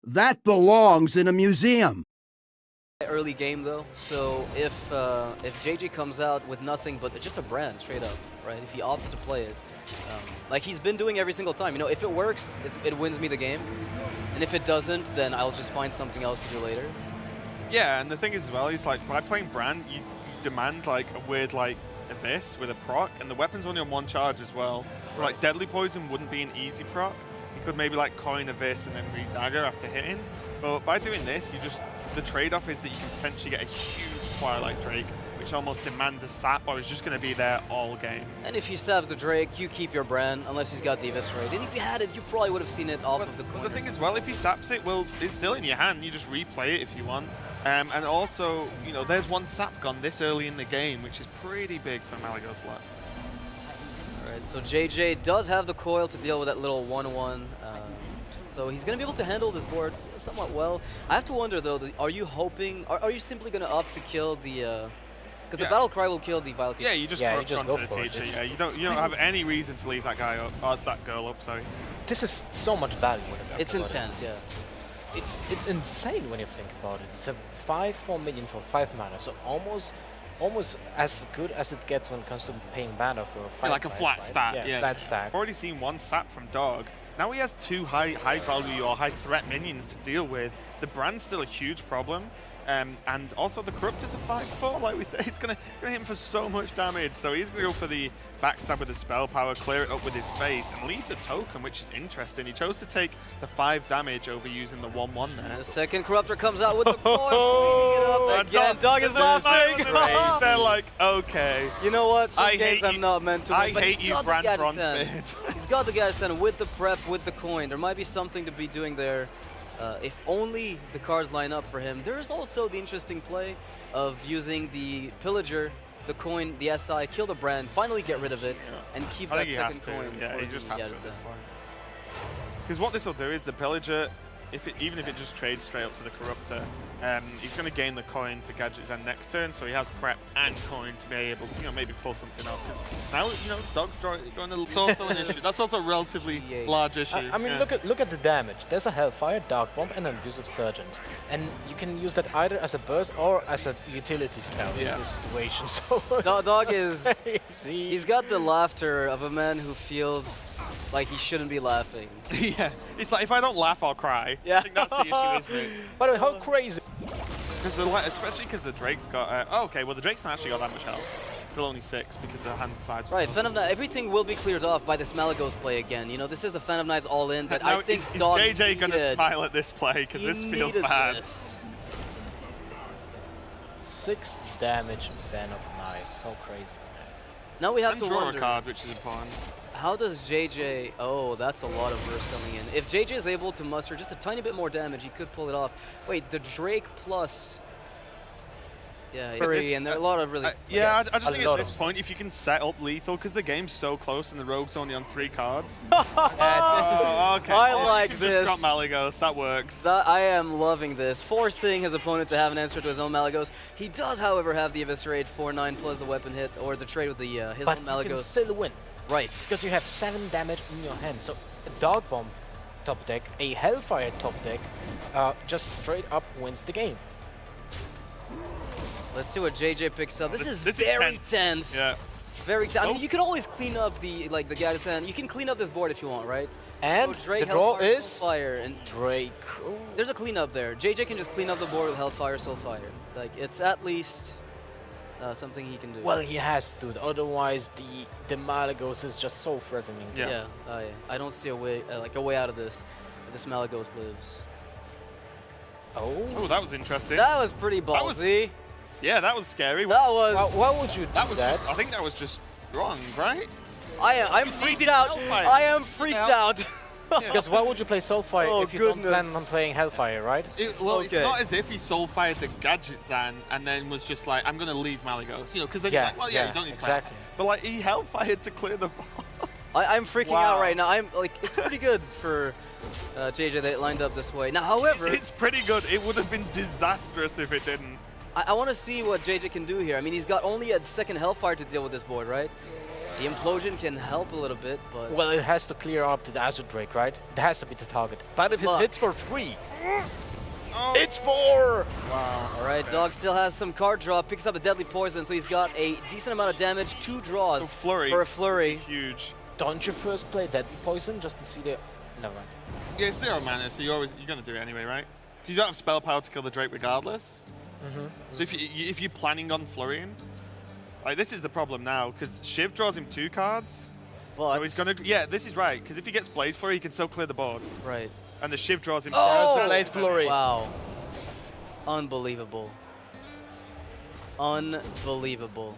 That belongs in a museum. Early game though, so if JJ comes out with nothing but just a brand straight up, right? If he opts to play it, like he's been doing every single time. You know, if it works, it wins me the game, and if it doesn't, then I'll just find something else to do later. Yeah, and the thing is as well, is like by playing brand, you demand like a weird like Abyss with a proc, and the weapon's only on 1 charge as well. So like Deadly Poison wouldn't be an easy proc. You could maybe like coin Abyss and then re-dagger after hitting. But by doing this, the trade-off is that you can potentially get a huge Twilight Drake, which almost demands a sap, or is just going to be there all game. And if he saps the Drake, you keep your brand, unless he's got the Eviscerate. And if you had it, you probably would have seen it off of the corner. But the thing is, well, if he saps it, well, it's still in your hand. You just replay it if you want. And also, you know, there's 1 sap gone this early in the game, which is pretty big for MalyRogue's luck. All right, so JJ does have the coil to deal with that little 1-1. So he's going to be able to handle this board somewhat well. I have to wonder, though, are you hoping, are you simply going to opt to kill the, because the Battle Cry will kill the Vile Teacher. Yeah, you just corrupt onto the teacher. Yeah, you don't have any reason to leave that guy up, or that girl up, sorry. This is so much value when you think It's intense, yeah. It's insane when you think about it. It's a 5/4 million for 5 mana, so almost as good as it gets when it comes to paying mana for a 5. Yeah, like a flat stat. Yeah, flat stat. I've already seen 1 sap from Dog. Now he has 2 high value or high threat minions to deal with. The brand's still a huge problem. And also the Corrupt is a 5/4, like we said. It's gonna hit him for so much damage. So he's gonna go for the backstab with the spell power, clear it up with his face, and leave the token, which is interesting. He chose to take the 5 damage over using the 1/1 there. The second Corruptor comes out with the coil, cleaning it up again. Dog is laughing. They're like, okay. You know what? Some games I'm not meant to win, I hate you, Brand Bronzebeard. He's got the Gadgetzan with the prep, with the coin. There might be something to be doing there. If only the cards line up for him. There's also the interesting play of using the Pillager, the coin, the SI, kill the brand, finally get rid of it, and keep that second coin. Yeah, he just has to at this part. Because what this will do is the Pillager, even if it just trades straight up to the Corruptor, he's going to gain the coin for Gadgetzan next turn, so he has prep and coin to be able to, you know, maybe pull something off. Because now, you know, Dog's going a it's also an issue. That's also a relatively large issue. I mean, look at the damage. There's a Hellfire, Dark Bomb, and an Abusive Sergeant, and you can use that either as a burst or as a utility spell in this situation. So Dog is he's got the laughter of a man who feels like he shouldn't be laughing. Yeah, it's like if I don't laugh, I'll cry. Yeah. I think that's the issue, isn't it? By the way, how crazy? Especially because the Drake's got. Okay, well the Drake's not actually got that much health. Still only 6 because the hand sides. Right, Phantom Knight. Everything will be cleared off by this Malygos play again. You know, this is the Phantom Knights all in. That I think is Dog JJ gonna smile at this play because this feels bad. This. 6 damage Phantom Knights. How crazy is that? Now we have and to draw wonder. a card, which is important. How does JJ... Oh, that's a lot of burst coming in. If JJ is able to muster just a tiny bit more damage, he could pull it off. Wait, the Drake plus... Yeah, and there are a lot of really... yeah, I just think at this point, if you can set up lethal, because the game's so close and the Rogue's only on 3 cards. Okay. I like this. Just got Malygos, that works. I am loving this. Forcing his opponent to have an answer to his own Malygos. He does, however, have the Eviscerate 4/9 plus the weapon hit, or the trade with the his own Malygos. But you can still win. Right. Because you have 7 damage in your hand. So a Dark Bomb top deck, a Hellfire top deck, just straight up wins the game. Let's see what JJ picks up. This is very tense. Yeah. Very tense. I mean, you can always clean up the Gadgetzan. You can clean up this board if you want, right? And so Drake, the draw Hellfire, is Soulfire, and Drake. There's a cleanup there. JJ can just clean up the board with Hellfire, Soulfire. Like, it's at least something he can do. Well, he has to. Otherwise, the Malygos is just so threatening. Yeah. I don't see a way out of this. If this Malygos lives. Oh, that was interesting. That was pretty ballsy. Yeah, that was scary. That was. Why would you do that? I think that was just wrong, right? I'm freaked out. I am freaked out. Because why would you play Soulfire if you don't plan on playing Hellfire, right? It's not as if he Soulfired the Gadgetzan and then was just like, I'm going to leave Malygos. You know, because then you're like, well, you don't need to play. But like, he Hellfired to clear the ball. I'm freaking out right now. I'm like, it's pretty good for JJ that it lined up this way. Now, however... It's pretty good. It would have been disastrous if it didn't. I want to see what JJ can do here. I mean, he's got only a second Hellfire to deal with this board, right? The Implosion can help a little bit, but... Well, it has to clear up the Azure Drake, right? It has to be the target. But if it hits for 3, Oh. It's 4! Wow. All right, okay. Dog still has some card draw, picks up a deadly poison, so he's got a decent amount of damage, 2 draws Oh, flurry. for a flurry. Huge. Don't you first play Deadly Poison just to see the... Never mind. Yeah, it's 0 mana, so you're gonna do it anyway, right? You don't have spell power to kill the Drake regardless. So if you're planning on flurrying, like this is the problem now, because Shiv draws him 2 cards. But So he's gonna, yeah, this is right, because if he gets Blade Flurry, he can still clear the board. right. And the Shiv draws him. Oh! Blade Flurry. Wow. Unbelievable. Unbelievable.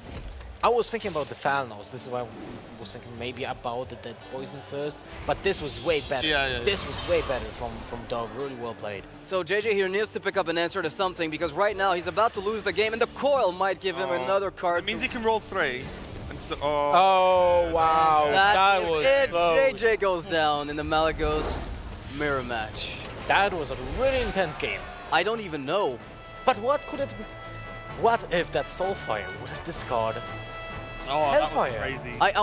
I was thinking about the Falnos. This is why I was thinking maybe about the Dead Poison first. But this was way better. Yeah. This was way better from Dog. Really well played. So JJ here needs to pick up an answer to something because right now he's about to lose the game and the coil might give him another card. It means he can roll 3. And so, oh. Oh, wow. That was is it. close. JJ goes down in the Malygos mirror match. That was a really intense game. I don't even know. But what if that Soulfire would have discarded Oh, that was Hellfire? crazy. I